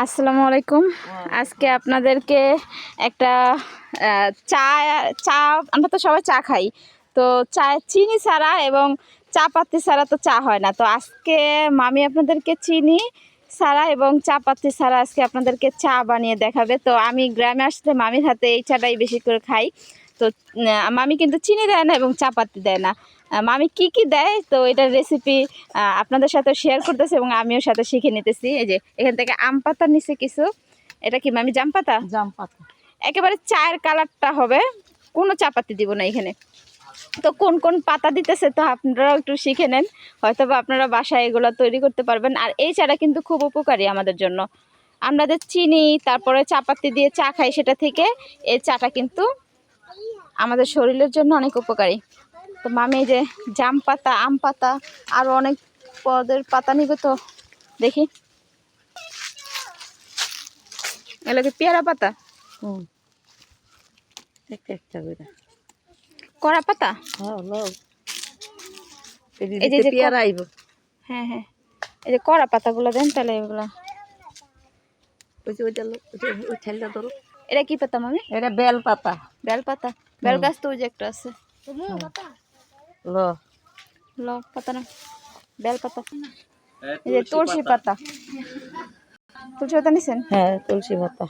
আসসালামু আলাইকুম। আজকে আপনাদেরকে একটা চা চা আমরা তো সবাই চা খাই, তো চায় চিনি ছাড়া এবং চা পাতি ছাড়া তো চা হয় না। তো আজকে মামি আপনাদেরকে চিনি ছাড়া এবং চা পাতি ছাড়া আজকে আপনাদেরকে চা বানিয়ে দেখাবে। তো আমি গ্রামে আসলে মামির হাতে এই চাটাই বেশি করে খাই। তো মামি কিন্তু চিনি দেয় না এবং চা পাতি দেয় না। মামি কি কি দেয় তো এটার রেসিপি আপনাদের সাথে শেয়ার করতেছি এবং আমিও সাথে শিখে নিতেছি। এই যে এখান থেকে আম পাতা নিচে কিছু, এটা কি মামি জাম পাতা? জাম পাতা একেবারে চায়ের কালারটা হবে, কোনো চা পাতি দিব না এখানে। তো কোন কোন পাতা দিতেছে তো আপনারাও একটু শিখে নেন, হয়তো বা আপনারা বাসায় এগুলো তৈরি করতে পারবেন। আর এই চাটা কিন্তু খুব উপকারী আমাদের জন্য। আমরা যে চিনি তারপরে চা পাতি দিয়ে চা খাই, সেটা থেকে এই চাটা কিন্তু আমাদের শরীরের জন্য অনেক উপকারী। তো মামি এই যে জাম পাতা, আম পাতা, আরও অনেক পদের পাতা নিবে। তো দেখি, এগুলো কি পেয়ারা পাতা, একটা করে কড়া পাতা? এই যে পেয়ারা আইব। হ্যাঁ হ্যাঁ, এই যে কড়া পাতাগুলো দেন তাহলে এগুলো। ওই ঠেলটা ধরো। এটা কি পাতা মামি? এটা বেল পাতা। বেল পাতা? বেল গাছ তো ওই যে একটা আছে। ল ল পাতা না, বেল পাতা। এই যে তুলসী পাতা। তুলসী পাতা নিছেন? হ্যাঁ, তুলসী পাতা।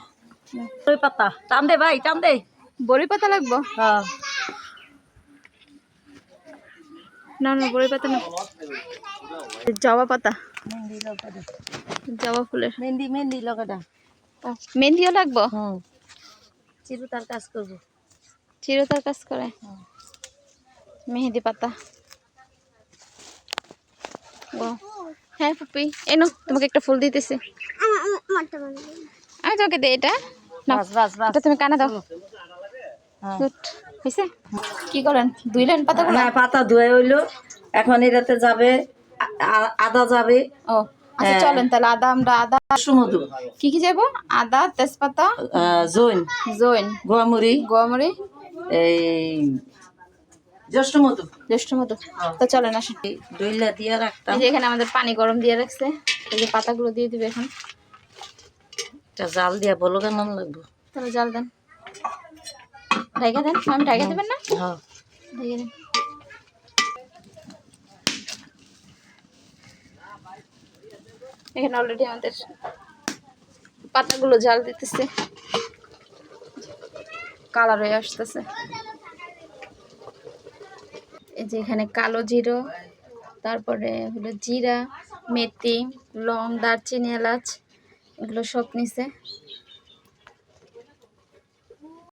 বড়ি পাতা টান দে ভাই, টান দে। বড়ি পাতা লাগবো? হ্যাঁ, না না, বড়ি পাতা না, জবা পাতা, মেহেন্দি লগাটা। জবা ফুলের। মেহেন্দি লগাটা। ও, মেহেন্দিও লাগবো? চিরু তার কাজ করবো। চিরতার কাজ করে। মেহেন্দি পাতা। ও হ্যাঁ ফুপি, এনো তোমাকে একটা ফুল দিতেছি। আমি তোমাকে দে এটা না, এটা তুমি কানা দাও। গুড হয়েছে। কি করেন, ধুইলেন পাতাগুলো? হ্যাঁ, পাতা ধুয়ে হইলো। এখন এটাতে যাবে আদা যাবে। ও আচ্ছা, চলেন তাহলে আদা, আমরা আদা সুমধু কি কি যাবো? আদা, তেজপাতা, জৈন জৈন, গোয়ামুড়ি, গোয়ামরি, এই জ্যৈষ্ঠ মধু। জ্যৈষ্ঠ মধু। তো চলেন আসেন। দইলা দিয়া রাখতাম। এই যে এখানে আমাদের পানি গরম দিয়ে রাখছে, এই যে পাতাগুলো দিয়ে দিবে এখন। এটা জাল দিয়া বলো কেন লাগবো। তাহলে জাল দেন, ঢাইকা দেন। আমি ঢাইকা দেবেন না? হ্যাঁ, ঢেকে দেন। এখানে অলরেডি আমাদের পাতাগুলো জাল দিতেছে, কালার হয়ে আসতেছে। এই যে এখানে কালো জিরো, তারপরে হলো জিরা, মেথি, লং, দারচিনি, এলাচ, এগুলো সব নিছে।